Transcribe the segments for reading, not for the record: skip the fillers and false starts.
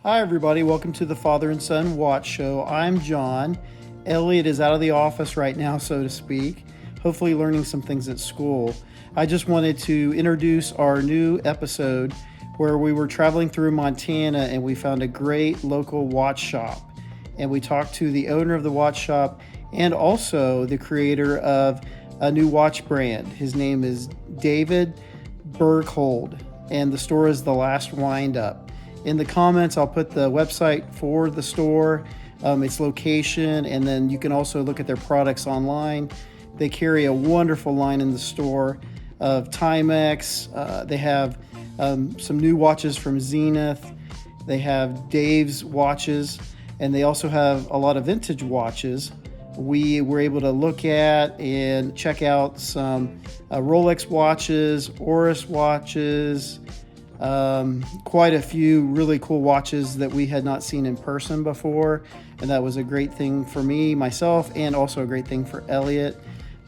Hi, everybody. Welcome to the Father and Son Watch Show. I'm John. Elliot is out of the office right now, so to speak, hopefully learning some things at school. I just wanted to introduce our new episode where we were traveling through Montana and we found a great local watch shop. And we talked to the owner of the watch shop and also the creator of a new watch brand. His name is Dave Berghold, and the store is the Last Windup. In the comments, I'll put the website for the store, its location, and then you can also look at their products online. They carry a wonderful line in the store of Timex. They have some new watches from Zenith. They have Dave's watches, and they also have a lot of vintage watches. We were able to look at and check out some Rolex watches, Oris watches, quite a few really cool watches that we had not seen in person before, and that was a great thing for me, myself, and also a great thing for Elliot.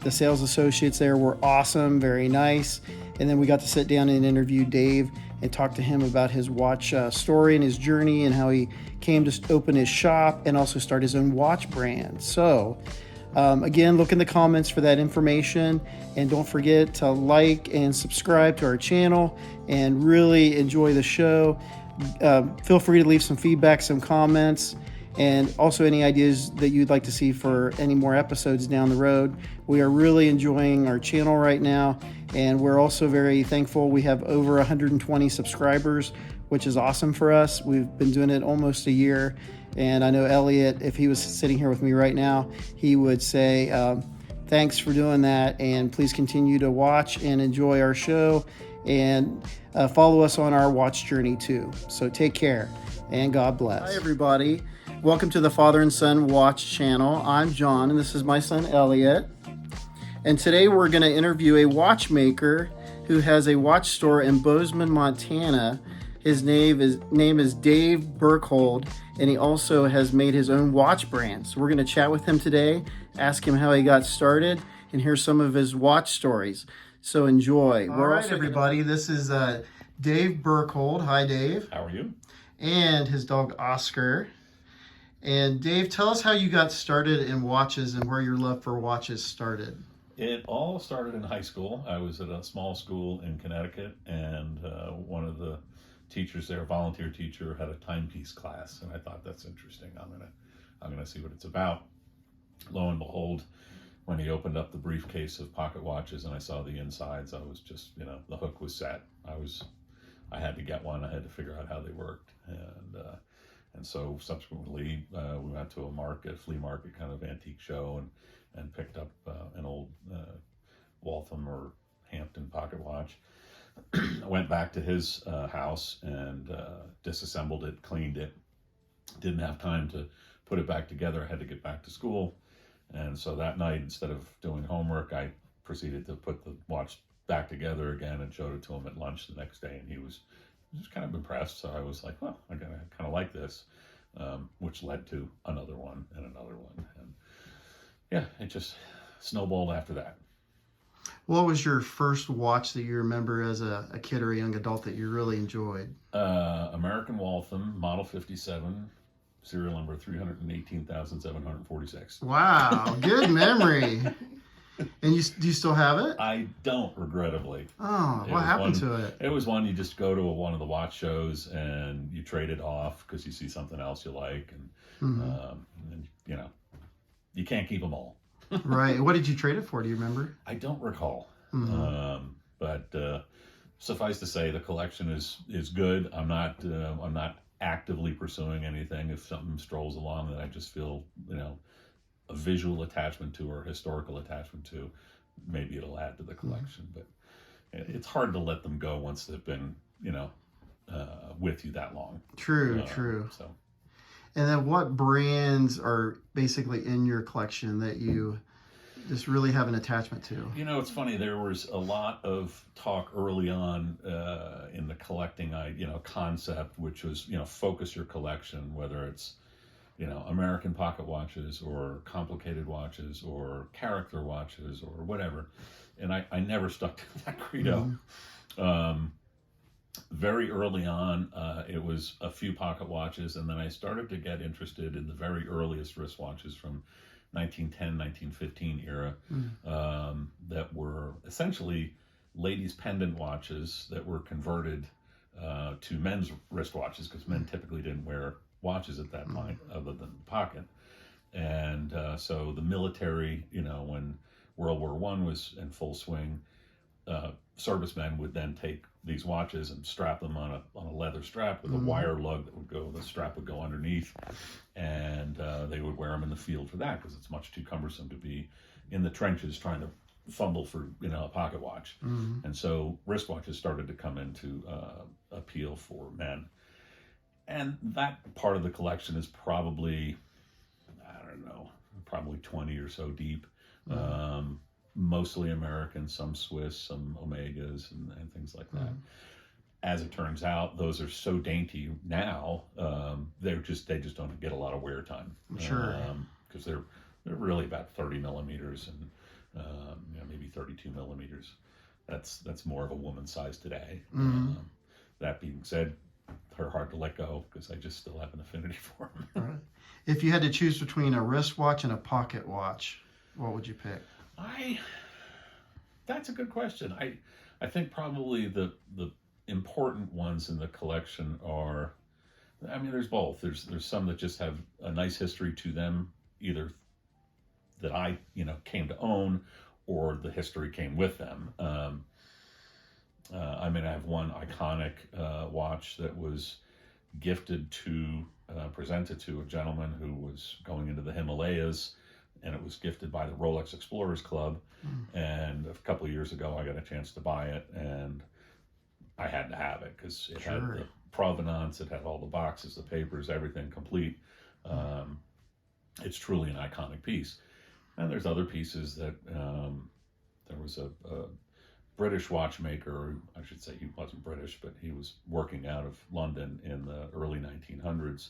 The sales associates there were awesome, very nice, and then we got to sit down and interview Dave and talk to him about his watch story and his journey and how he came to open his shop and also start his own watch brand. So again, look in the comments for that information, and don't forget to like and subscribe to our channel and really enjoy the show. Feel free to leave some feedback, some comments, and also any ideas that you'd like to see for any more episodes down the road. We are really enjoying our channel right now, and we're also very thankful. We have over 120 subscribers, which is awesome for us. We've been doing it almost a year. And I know Elliot, if he was sitting here with me right now, he would say, thanks for doing that. And please continue to watch and enjoy our show, and follow us on our watch journey too. So take care and God bless. Hi, everybody. Welcome to the Father and Son Watch channel. I'm John, and this is my son, Elliot. And today we're going to interview a watchmaker who has a watch store in Bozeman, Montana. His name is Dave Berghold, and he also has made his own watch brand. So we're going to chat with him today, ask him how he got started, and hear some of his watch stories. So enjoy. All right, everybody. This is Dave Berghold. Hi, Dave. How are you? And his dog, Oscar. And Dave, tell us how you got started in watches and where your love for watches started. It all started in high school. I was at a small school in Connecticut, and one of the teachers there, a volunteer teacher, had a timepiece class, and I thought, that's interesting. I'm gonna see what it's about. Lo and behold, when he opened up the briefcase of pocket watches and I saw the insides, I was just, the hook was set. I had to get one. I had to figure out how they worked, and so subsequently we went to a flea market kind of antique show, and picked up an old Waltham or Hampton pocket watch. I went back to his house and disassembled it, cleaned it. Didn't have time to put it back together. I had to get back to school. And so that night, instead of doing homework, I proceeded to put the watch back together again and showed it to him at lunch the next day. And he was kind of impressed. So I was like, well, I kind of like this, which led to another one and another one. And yeah, it just snowballed after that. What was your first watch that you remember as a kid or a young adult that you really enjoyed? American Waltham, model 57, serial number 318,746. Wow, good memory. And do you still have it? I don't, regrettably. Oh, what happened to it? It was one you just go to one of the watch shows and you trade it off because you see something else you like, and you can't keep them all. Right. What did you trade it for? Do you remember? I don't recall. But suffice to say, the collection is good. I'm not actively pursuing anything. If something strolls along that I just feel a visual attachment to or historical attachment to, maybe it'll add to the collection. But it's hard to let them go once they've been with you that long. True. So. And then what brands are basically in your collection that you just really have an attachment to? It's funny. There was a lot of talk early on in the collecting, concept, which was, focus your collection, whether it's, American pocket watches or complicated watches or character watches or whatever. And I never stuck to that credo. very early on, it was a few pocket watches, and then I started to get interested in the very earliest wristwatches from 1910, 1915 era, that were essentially ladies' pendant watches that were converted to men's wristwatches, because men typically didn't wear watches at that point other than the pocket. And so the military, when World War I was in full swing, servicemen would then take these watches and strap them on a leather strap with a wire lug that would go, the strap would go underneath, and they would wear them in the field for that, because it's much too cumbersome to be in the trenches trying to fumble for a pocket watch. And so wristwatches started to come into appeal for men, and that part of the collection is probably, I don't know, probably 20 or so deep. Mostly American, some Swiss, some Omegas, and things like that. As it turns out, those are so dainty now. They just don't get a lot of wear time. Sure. Because they're really about 30 millimeters and maybe 32 millimeters. That's more of a woman's size today. That being said, they're hard to let go because I just still have an affinity for them. All right. If you had to choose between a wristwatch and a pocket watch, what would you pick? That's a good question. I think probably the important ones in the collection are, there's both. There's some that just have a nice history to them, either that I came to own, or the history came with them. I have one iconic watch that was presented to a gentleman who was going into the Himalayas, and it was gifted by the Rolex Explorers Club. And a couple of years ago, I got a chance to buy it, and I had to have it because it had the provenance, it had all the boxes, the papers, everything complete. It's truly an iconic piece. And there's other pieces that there was a British watchmaker, I should say he wasn't British, but he was working out of London in the early 1900s.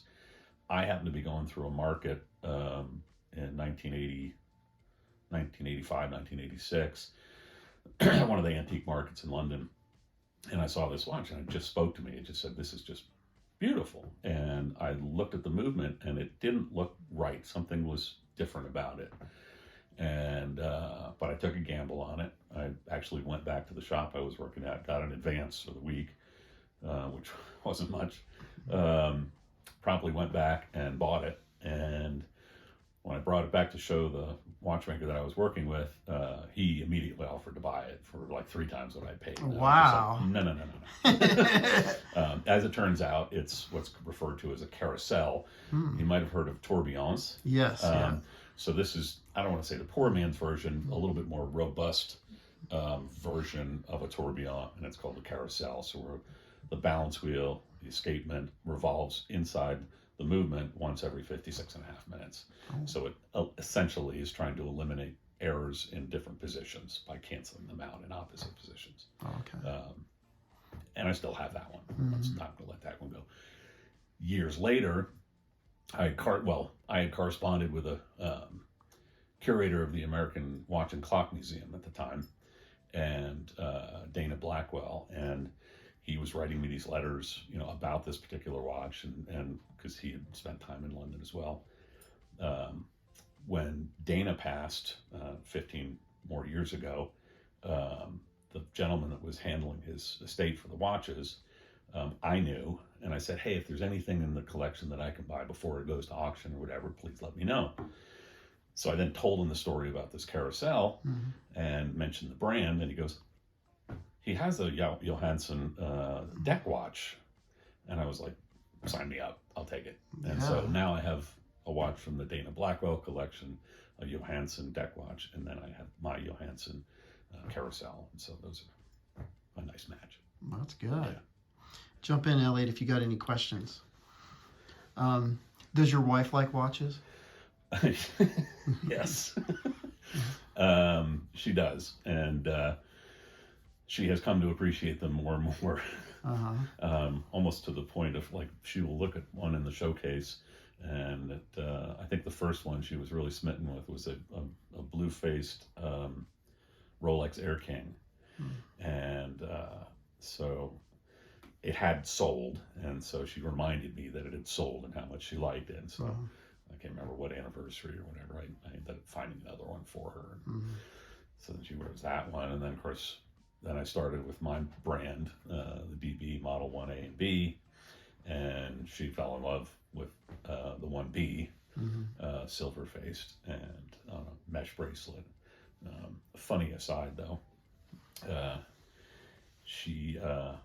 I happened to be going through a market in 1985, 1986, one of the antique markets in London, and I saw this watch, and it just spoke to me. It just said, "This is just beautiful." And I looked at the movement, and it didn't look right. Something was different about it. And but I took a gamble on it. I actually went back to the shop I was working at, got an advance for the week, which wasn't much. Promptly went back and bought it, and when I brought it back to show the watchmaker that I was working with, he immediately offered to buy it for like 3 times what I paid. Wow. Like, no. As it turns out, it's what's referred to as a carousel. You might have heard of tourbillons. Yes. So this is, I don't want to say the poor man's version, a little bit more robust version of a tourbillon, and it's called the carousel. So where the balance wheel, the escapement, revolves inside the movement once every 56.5 minutes. So it essentially is trying to eliminate errors in different positions by canceling them out in opposite positions. Okay. And I still have that one. I'm not going to let that one go. Years later, I had corresponded with a curator of the American Watch and Clock Museum at the time, and Dana Blackwell, and he was writing me these letters, about this particular watch, and because he had spent time in London as well. When Dana passed 15 more years ago, the gentleman that was handling his estate for the watches, I knew, and I said, "Hey, if there's anything in the collection that I can buy before it goes to auction or whatever, please let me know." So I then told him the story about this carousel and mentioned the brand, and he goes, "He has a Johansson deck watch." And I was like, "Sign me up, I'll take it." And so now I have a watch from the Dana Blackwell collection, a Johansson deck watch, and then I have my Johansson carousel. And so those are a nice match. Well, that's good. Yeah. Jump in, Elliot, if you got any questions. Does your wife like watches? Yes. She does. And she has come to appreciate them more and more. Almost to the point of, like, she will look at one in the showcase, and I think the first one she was really smitten with was a blue-faced Rolex Air King. And so it had sold, and so she reminded me that it had sold and how much she liked it. And so I can't remember what anniversary or whatever. I ended up finding another one for her. So then she wears that one, and then of course, then I started with my brand, the DB Model 1A and B, and she fell in love with the 1B, silver faced, and mesh bracelet. Funny aside though, she I'm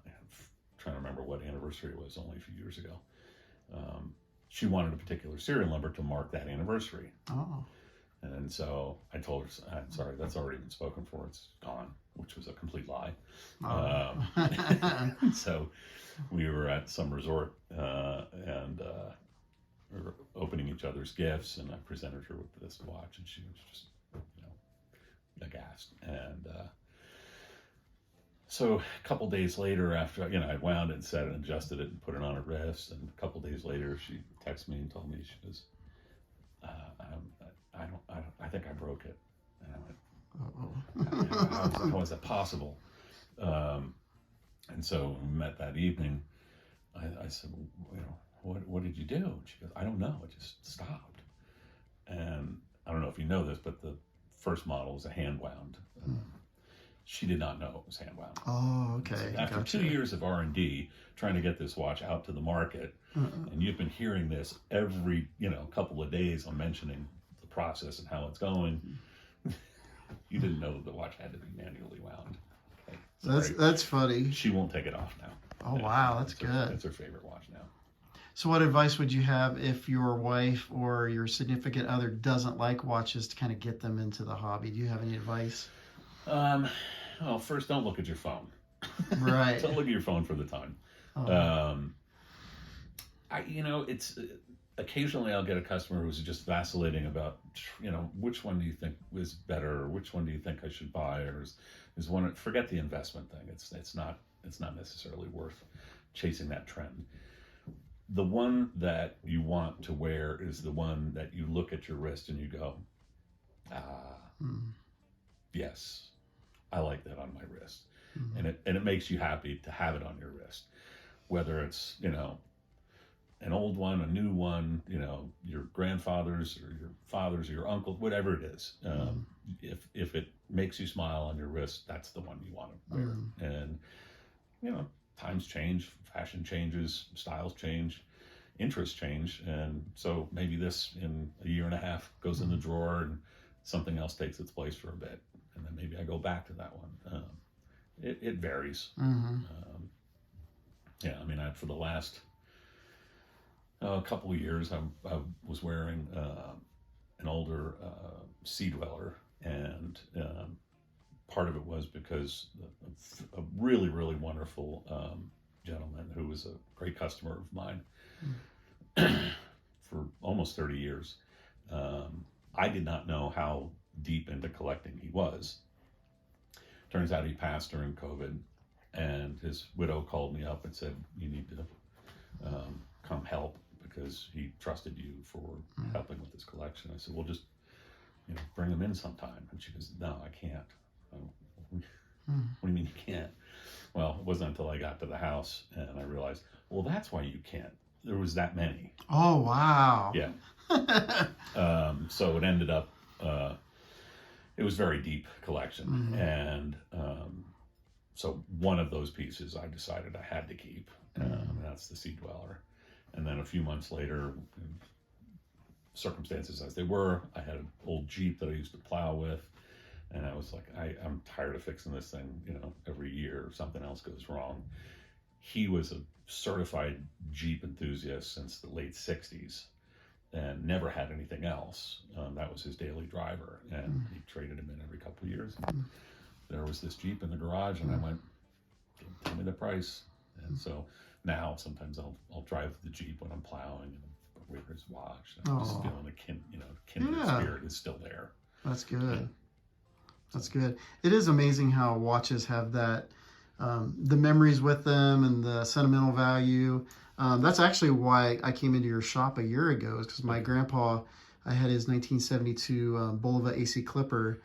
trying to remember what anniversary it was, only a few years ago. She wanted a particular serial number to mark that anniversary. Oh. And so I told her, I'm sorry, that's already been spoken for, it's gone, which was a complete lie. So we were at some resort, and we were opening each other's gifts, and I presented her with this watch, and she was just, aghast. And so a couple days later, after I wound it and set it and adjusted it and put it on her wrist, and a couple days later she texted me and told me, she goes, I think I broke it. And I went, how is that possible? And so when we met that evening, I said, what did you do? And she goes, I don't know, it just stopped. And I don't know if you know this, but the first model was a hand wound. She did not know it was hand wound. Oh, okay. So after 2 years of R&D trying to get this watch out to the market, and you've been hearing this every couple of days, I'm mentioning the process and how it's going. You didn't know that the watch had to be manually wound. Okay. That's funny. She won't take it off now. Oh, wow, that's good. It's her favorite watch now. So what advice would you have if your wife or your significant other doesn't like watches to kind of get them into the hobby? Do you have any advice? Well, first, don't look at your phone. Right. Don't look at your phone for the time. It's occasionally I'll get a customer who's just vacillating about, which one do you think is better, or which one do you think I should buy, or is one. Forget the investment thing. It's not necessarily worth chasing that trend. The one that you want to wear is the one that you look at your wrist and you go, yes, I like that on my wrist. And it makes you happy to have it on your wrist, whether it's an old one, a new one, your grandfather's or your father's or your uncle, whatever it is. If it makes you smile on your wrist, that's the one you want to wear. And times change, fashion changes, styles change, interests change, and so maybe this in a year and a half goes in the drawer and something else takes its place for a bit, and then maybe I go back to that one. It varies. For the last couple of years, I was wearing an older Sea Dweller, and part of it was because a really, really wonderful gentleman who was a great customer of mine for almost 30 years. I did not know how deep into collecting he was. Turns out he passed during COVID, and his widow called me up and said, you need to come help because he trusted you for helping with this collection. I said, well, just bring him in sometime. And she goes, no, I can't. What do you mean you can't? Well, it wasn't until I got to the house and I realized, well, that's why you can't. There was that many. Oh, wow. Yeah. So it ended up, it was a very deep collection. And so one of those pieces I decided I had to keep. That's the Sea Dweller. And then a few months later, circumstances as they were, I had an old Jeep that I used to plow with. And I was like, I'm tired of fixing this thing, every year something else goes wrong. He was a certified Jeep enthusiast since the late 60s and never had anything else. That was his daily driver. And he traded him in every couple of years. And there was this Jeep in the garage, and I went, tell me the price. And so now sometimes I'll drive the Jeep when I'm plowing and wear his watch. I'm just feeling the kindred spirit is still there. That's good. That's good. It is amazing how watches have that, the memories with them and the sentimental value. That's actually why I came into your shop a year ago, is because my grandpa, I had his 1972 Bulova AC Clipper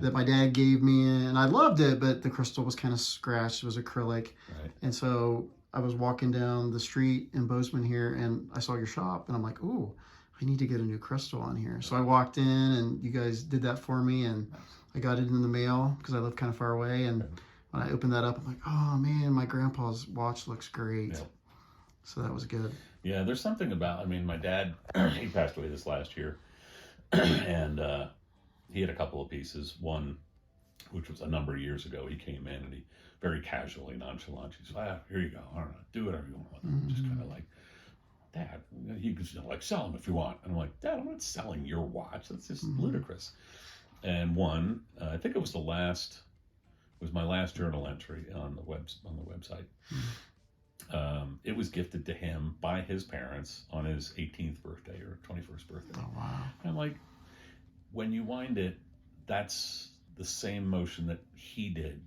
that my dad gave me, and I loved it, but the crystal was kind of scratched. It was acrylic. Right. And so I was walking down the street in Bozeman here, and I saw your shop, and I'm like, ooh, I need to get a new crystal on here. So I walked in, and you guys did that for me, and I got it in the mail because I live kind of far away. And when I opened that up, I'm like, oh man, my grandpa's watch looks great. Yeah. So that was good. Yeah, there's something about, I mean, my dad, he passed away this last year, and he had a couple of pieces. One, which was a number of years ago, he came in and he very casually, nonchalant, he said, here you go, I don't know, do whatever you want with them. Just kind of like, Dad, you can like sell them if you want. And I'm like, Dad, I'm not selling your watch. That's just ludicrous. And one, I think it was my last journal entry on the website. It was gifted to him by his parents on his 18th birthday or 21st birthday. Oh, wow. And I'm like, when you wind it, that's the same motion that he did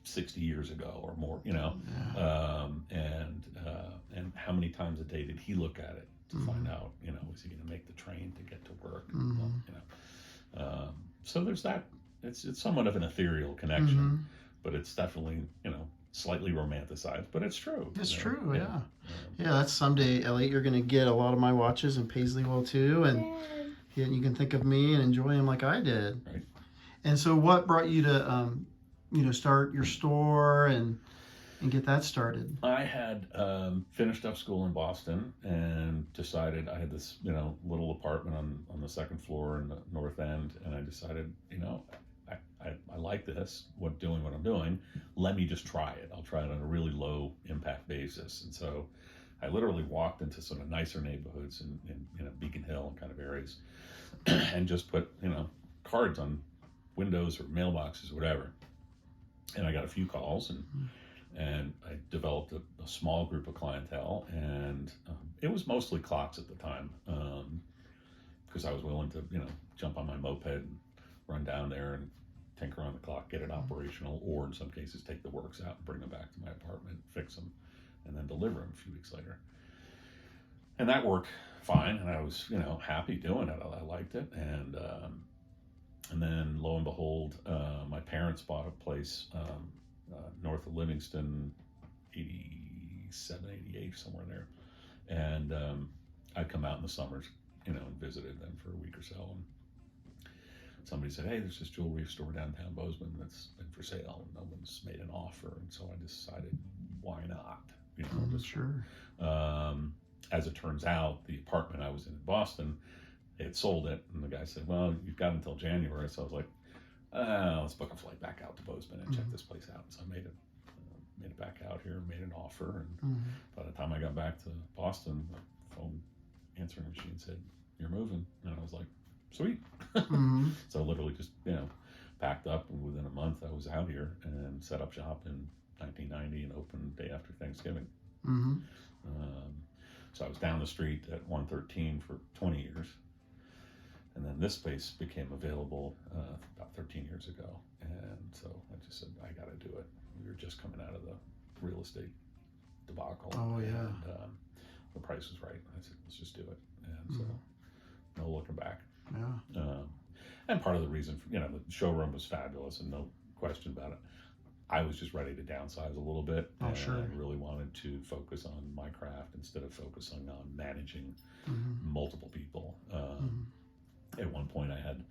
60 years ago or more, you know. Yeah. And how many times a day did he look at it to find out, you know, is he going to make the train to get to work? You know, so there's that. It's somewhat of an ethereal connection, but it's definitely, you know, slightly romanticized, but it's true. It's true, yeah. Yeah, that's someday, Elliot, you're going to get a lot of my watches, and Paisley will too, and you can think of me and enjoy them like I did. Right. And so what brought you to, start your store and get that started? I had finished up school in Boston and decided I had this, you know, little apartment on the second floor in the North End, and I decided, you know, I like this, doing what I'm doing. Let me just try it. I'll try it on a really low impact basis. And so I literally walked into sort of nicer neighborhoods in you know, Beacon Hill and kind of areas and just put, you know, cards on windows or mailboxes, whatever. And I got a few calls, and I developed a small group of clientele, and it was mostly clocks at the time, because I was willing to, you know, jump on my moped and run down there and tinker on the clock, get it operational, or in some cases take the works out and bring them back to my apartment, fix them, and then deliver them a few weeks later. And that worked fine, and I was, you know, happy doing it. I liked it, and then lo and behold, my parents bought a place north of Livingston, 87, 88, somewhere there, and I'd come out in the summers, you know, and visited them for a week or so, and somebody said, hey, there's this jewelry store downtown Bozeman that's been for sale, and no one's made an offer. And so I decided, why not? You know, Sure. As it turns out, the apartment I was in Boston, they had sold it, and the guy said, well, you've got until January. So I was like, let's book a flight back out to Bozeman and check this place out. So I made it back out here, made an offer, and by the time I got back to Boston, the phone answering machine said, you're moving. And I was like, sweet. So literally just, you know, packed up, and within a month I was out here and set up shop in 1990 and opened day after Thanksgiving. So I was down the street at 113 for 20 years. And then this space became available about 13 years ago. And so I just said, I got to do it. We were just coming out of the real estate debacle. Oh, yeah. And the price was right. I said, let's just do it. And so no looking back. Yeah. And part of the reason, you know, the showroom was fabulous and no question about it. I was just ready to downsize a little bit. Oh, and sure. I really wanted to focus on my craft instead of focusing on managing multiple people. At one point I had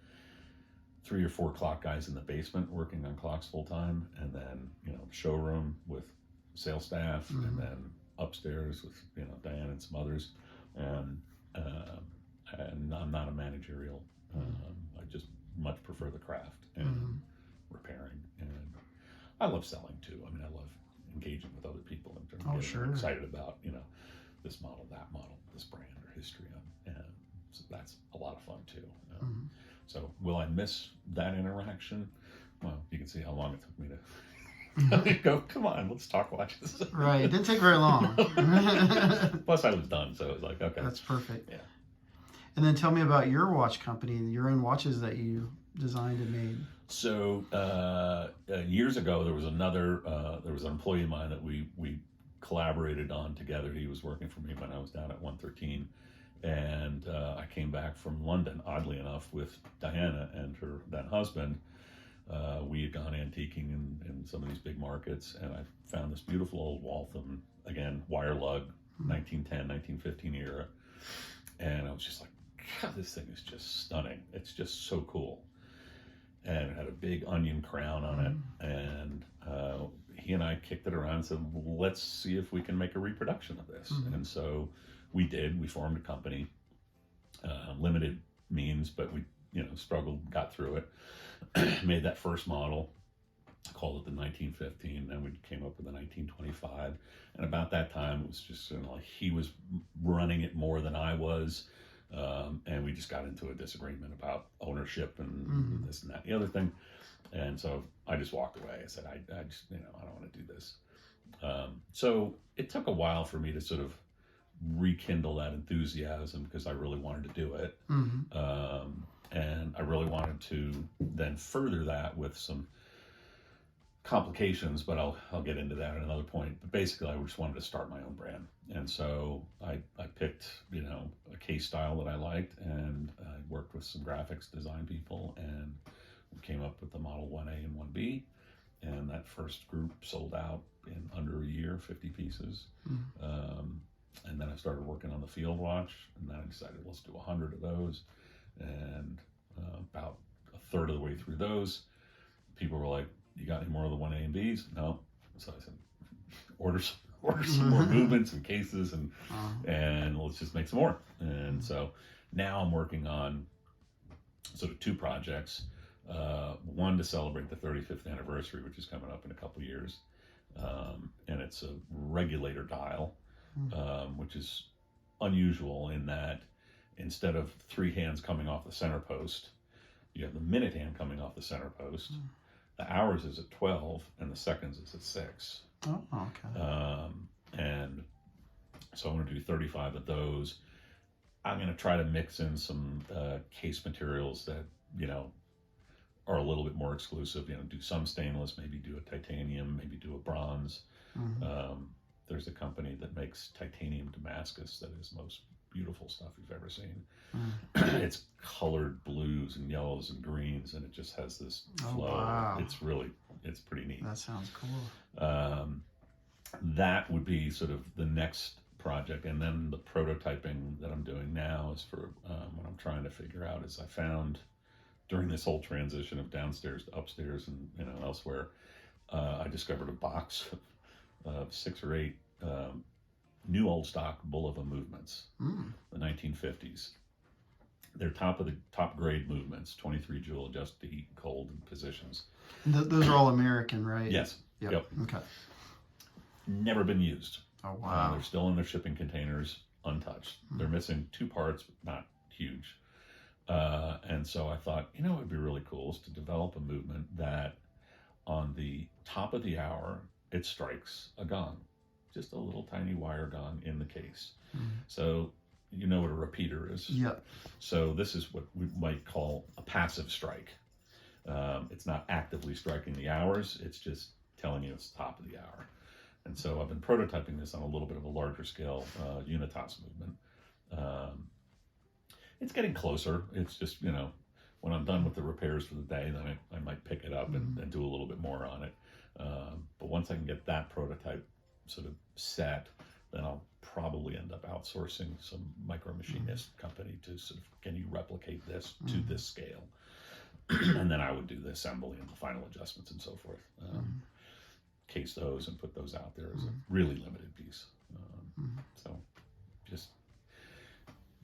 3 or 4 clock guys in the basement working on clocks full time, and then, you know, showroom with sales staff, and then upstairs with, you know, Diane and some others. And I'm not a managerial. I just much prefer the craft and repairing, and I love selling too. I mean, I love engaging with other people and getting excited about, you know, this model, that model, this brand or history, and so that's a lot of fun too. So will I miss that interaction? Well, you can see how long it took me to go, come on, let's talk watches. Right, it didn't take very long. Plus I was done, so it was like, okay. That's perfect. Yeah. And then tell me about your watch company, your own watches that you designed and made. So years ago, there was an employee of mine that we collaborated on together. He was working for me when I was down at 113. And I came back from London, oddly enough, with Diana and her then husband, We had gone antiquing in some of these big markets, and I found this beautiful old Waltham, again, wire lug, 1910, 1915 era. And I was just like, God, this thing is just stunning. It's just so cool. And it had a big onion crown on it. And he and I kicked it around and said, well, let's see if we can make a reproduction of this. And so we did. We formed a company, limited means, but we, struggled, got through it, made that first model, called it the 1915. Then we came up with the 1925. And about that time, it was just like he was running it more than I was. And we just got into a disagreement about ownership and this and that, and the other thing. And so I just walked away. I said, I just, I don't want to do this. So it took a while for me to sort of rekindle that enthusiasm because I really wanted to do it. And I really wanted to then further that with some complications, but I'll get into that at another point. But basically, I just wanted to start my own brand. And so I picked, a case style that I liked, and I worked with some graphics design people, and we came up with the Model 1A and 1B. And that first group sold out in under a year, 50 pieces. And then I started working on the field watch, and then I decided, let's do 100 of those. And about a third of the way through those, people were like, you got any more of the 1A and Bs? No. So I said, order some more movements and cases, and let's just make some more. And so now I'm working on sort of two projects. One to celebrate the 35th anniversary, which is coming up in a couple years. And it's a regulator dial, which is unusual in that instead of three hands coming off the center post, you have the minute hand coming off the center post. The hours is at 12 and the seconds is at 6. Oh, okay. And so I'm going to do 35 of those. I'm going to try to mix in some case materials that, are a little bit more exclusive. Do some stainless, maybe do a titanium, maybe do a bronze. There's a company that makes titanium Damascus that is the most beautiful stuff you've ever seen. It's colored blues and yellows and greens, and it just has this flow. Wow. It's pretty neat. That sounds cool. That would be sort of the next project. And then the prototyping that I'm doing now is for what I'm trying to figure out is I found during this whole transition of downstairs to upstairs and elsewhere, I discovered a box of 6 or 8 new old stock Bulova movements, the 1950s. They're top grade movements, 23 joule adjusted to heat, cold, and positions. Those are all American, right? Yes. Yep. Okay. Never been used. Oh, wow. They're still in their shipping containers, untouched. They're missing 2 parts, but not huge. And so I thought, what would be really cool is to develop a movement that on the top of the hour, it strikes a gong, just a little tiny wire gong in the case. So you know what a repeater is. Yep. So this is what we might call a passive strike. It's not actively striking the hours. It's just telling you it's the top of the hour. And so I've been prototyping this on a little bit of a larger scale unitas movement. It's getting closer. It's just, when I'm done with the repairs for the day, then I might pick it up and do a little bit more on it. But once I can get that prototype sort of set, then I'll probably end up outsourcing some micro machinist company to sort of, can you replicate this to this scale? And then I would do the assembly and the final adjustments and so forth. Case those and put those out there as a really limited piece. So just,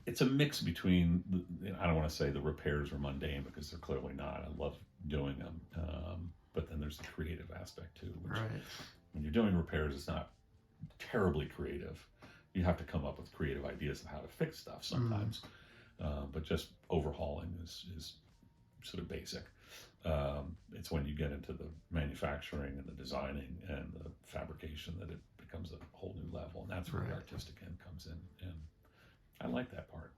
it's a mix between, I don't want to say the repairs are mundane because they're clearly not. I love doing them. But then there's the creative aspect too, which when you're doing repairs, it's not terribly creative. You have to come up with creative ideas of how to fix stuff sometimes. But just overhauling is sort of basic. It's when you get into the manufacturing and the designing and the fabrication that it becomes a whole new level. And that's where the artistic end comes in. And I like that part.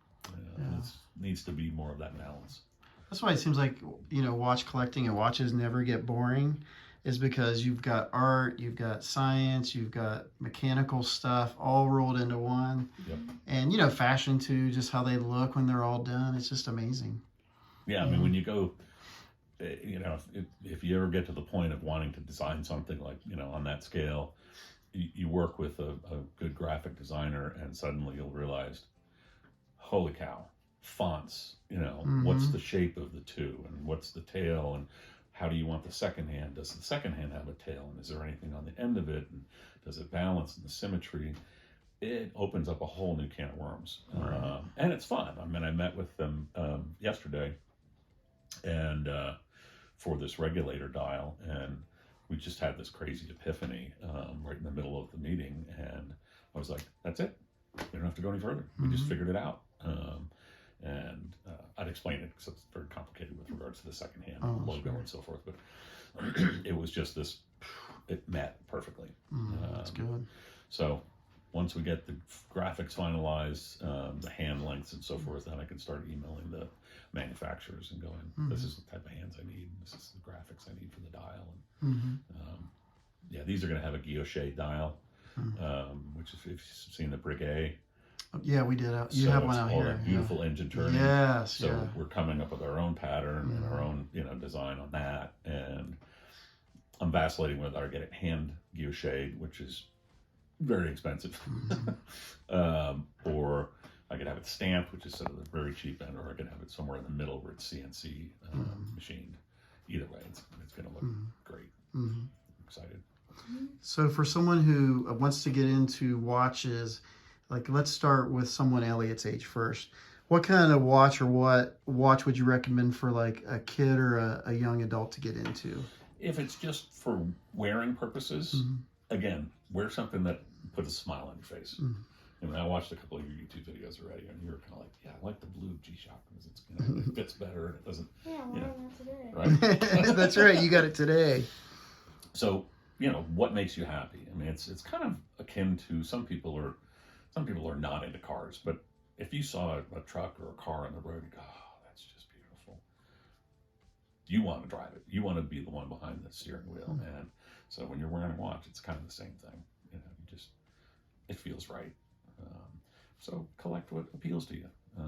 It needs to be more of that balance. That's why it seems like, watch collecting and watches never get boring, is because you've got art, you've got science, you've got mechanical stuff all rolled into one. Yep. And, fashion too, just how they look when they're all done. It's just amazing. Yeah, I mean, when you go, you know, if you ever get to the point of wanting to design something like, you know, on that scale, you work with a good graphic designer, and suddenly you'll realize, holy cow, fonts, you know, what's the shape of the two, and what's the tail, and how do you want the second hand? Does the second hand have a tail, and is there anything on the end of it, and does it balance, and the symmetry? It opens up a whole new can of worms. Right. And it's fun. I mean, I met with them yesterday, and for this regulator dial, and we just had this crazy epiphany right in the middle of the meeting, and I was like, that's it, we don't have to go any further, we just figured it out. And I'd explain it because it's very complicated with regards to the second hand logo and so forth, but it was just this, it met perfectly. That's good. So once we get the graphics finalized, the hand lengths and so forth, then I can start emailing the manufacturers and going, this is the type of hands I need, this is the graphics I need for the dial. And yeah, these are going to have a guilloche dial, which is, if you've seen the Breguet. Yeah, we did. You have one out all here. that beautiful engine turning. Yes. So we're coming up with our own pattern and our own, you know, design on that. And I'm vacillating whether I get it hand guilloche, which is very expensive, or I could have it stamped, which is sort of the very cheap end, or I could have it somewhere in the middle where it's CNC machined. Either way, it's going to look great. I'm excited. So for someone who wants to get into watches, like, let's start with someone Elliot's age first. What kind of watch, or what watch would you recommend for like a kid or a young adult to get into? If it's just for wearing purposes, again, wear something that puts a smile on your face. I mean, I watched a couple of your YouTube videos already, and you were kind of like, yeah, I like the blue G-Shock because it's, you know, it fits better and it doesn't. Yeah, I'm wearing Right? that today. That's right. You got it today. So, you know, what makes you happy? I mean, it's kind of akin to some people are not into cars, but if you saw a truck or a car on the road, you go, oh, that's just beautiful. You want to drive it. You want to be the one behind the steering wheel. And so when you're wearing a watch, it's kind of the same thing. You know, it feels right. So collect what appeals to you. There's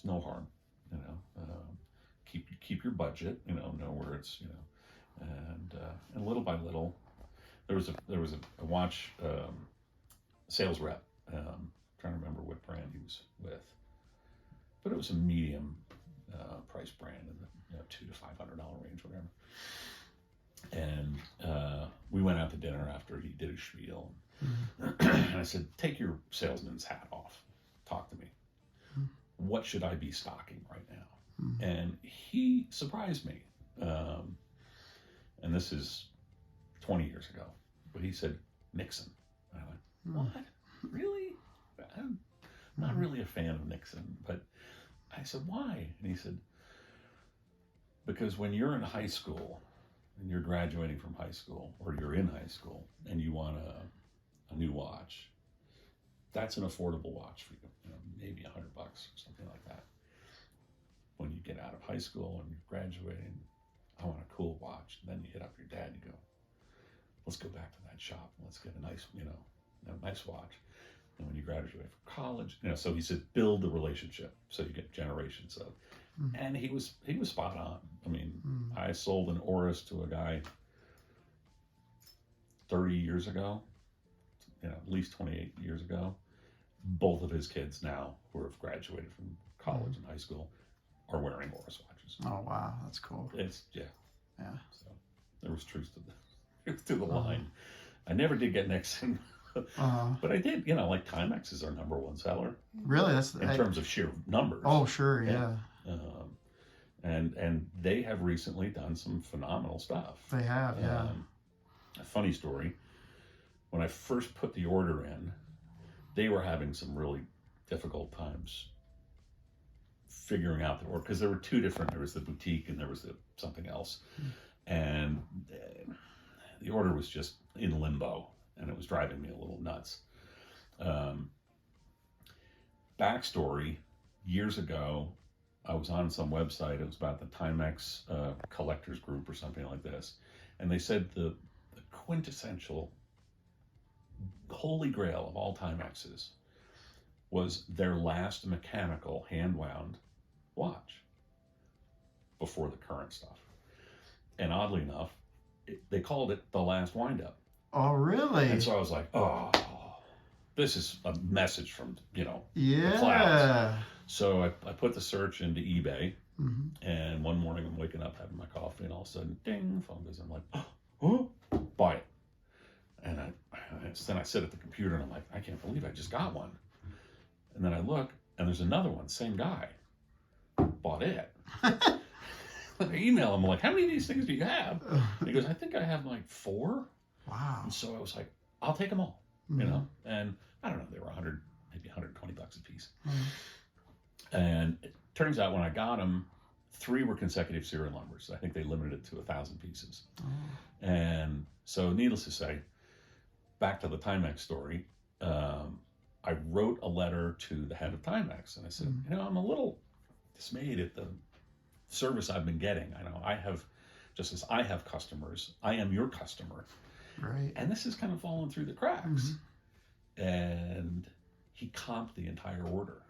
no harm, you know. Keep your budget, you know where it's, you know, and little by little, there was a watch sales rep. Trying to remember what brand he was with, but it was a medium price brand in the $200 to $500 range, whatever. And we went out to dinner after he did his spiel. And I said, take your salesman's hat off. Talk to me. What should I be stocking right now? And he surprised me. And this is 20 years ago. But he said, Nixon. And I went, what? Really? I'm not really a fan of Nixon. But I said, why? And he said, because when you're in high school and you're graduating from high school, or you're in high school and you want a new watch, that's an affordable watch for you, maybe $100 or something like that. When you get out of high school and you're graduating, I want a cool watch. And then you hit up your dad and you go, let's go back to that shop and let's get a nice, a nice watch. And when you graduate from college, so he said, build the relationship so you get generations of. And he was spot on. I mean, I sold an Oris to a guy 30 years ago, at least 28 years ago. Both of his kids now, who have graduated from college and high school, are wearing Oris watches. Oh wow, that's cool. It's yeah. So there was truth to the line. I never did get Nixon. But I did, like Timex is our number one seller. Really? That's in terms of sheer numbers. Oh, sure, yeah. And they have recently done some phenomenal stuff. They have, yeah. A funny story. When I first put the order in, they were having some really difficult times figuring out the order, because there were two different. There was the boutique and there was something else, and the order was just in limbo. And it was driving me a little nuts. Backstory, years ago, I was on some website. It was about the Timex collectors group or something like this. And they said the quintessential holy grail of all Timexes was their last mechanical hand-wound watch. before the current stuff. And oddly enough, they called it the Last Windup. Oh, really? And so I was like, oh, this is a message from, the clouds. Yeah. So I put the search into eBay, and one morning I'm waking up having my coffee, and all of a sudden, ding, phone goes. I'm like, oh, buy it. And then I sit at the computer, and I'm like, I can't believe I just got one. And then I look, and there's another one, same guy, bought it. I email him, I'm like, how many of these things do you have? And he goes, I think I have like 4. Wow. And so I was like, I'll take them all, and I don't know, they were maybe $120 a piece. And it turns out when I got them, 3 were consecutive serial numbers. I think they limited it to 1,000 pieces. And so needless to say, back to the Timex story, I wrote a letter to the head of Timex, and I said, I'm a little dismayed at the service I've been getting. I know I have, just as I have customers, I am your customer. Right. And this is kind of falling through the cracks. And he comped the entire order.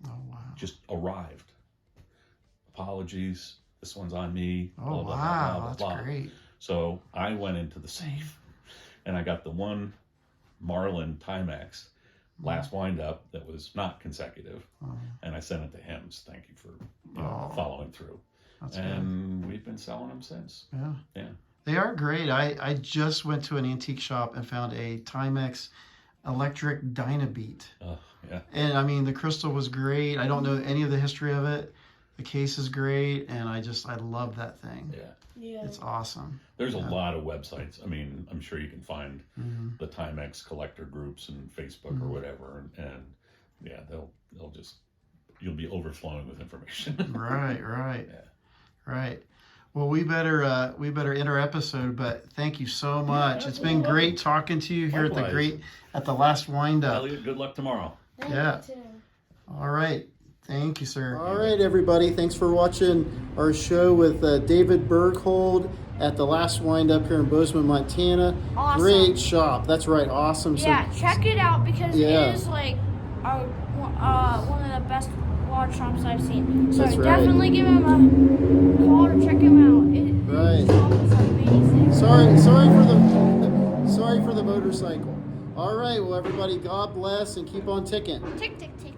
Oh, wow. Just arrived. Apologies. This one's on me. Oh, blah, blah, wow. blah, blah, That's blah. great. So I went into the safe, and I got the one Marlin Timex Last Windup that was not consecutive, and I sent it to him. So thank you for following through. That's and good. We've been selling them since. Yeah. They are great. I just went to an antique shop and found a Timex electric Dynabeat. Yeah. And I mean, the crystal was great. I don't know any of the history of it. The case is great, and I love that thing. Yeah. It's awesome. There's a lot of websites. I mean, I'm sure you can find the Timex collector groups and Facebook or whatever, and yeah, they'll just, you'll be overflowing with information. Right. Yeah. Right. Well, we better end our episode, but thank you so much. It's been great talking to you here at the Last Windup. Elliot, good luck tomorrow. Thank you too. All right. Thank you, sir. All right, everybody. Thanks for watching our show with David Berghold at the Last Windup here in Bozeman, Montana. Awesome. Great shop. That's right. Awesome. Yeah, check it out because it is like one of the best watch shops I've seen. So That's right. definitely give him a call to check him out. Right. It's amazing. Sorry for the motorcycle. All right. Well, everybody, God bless and keep on ticking. Tick, tick, tick.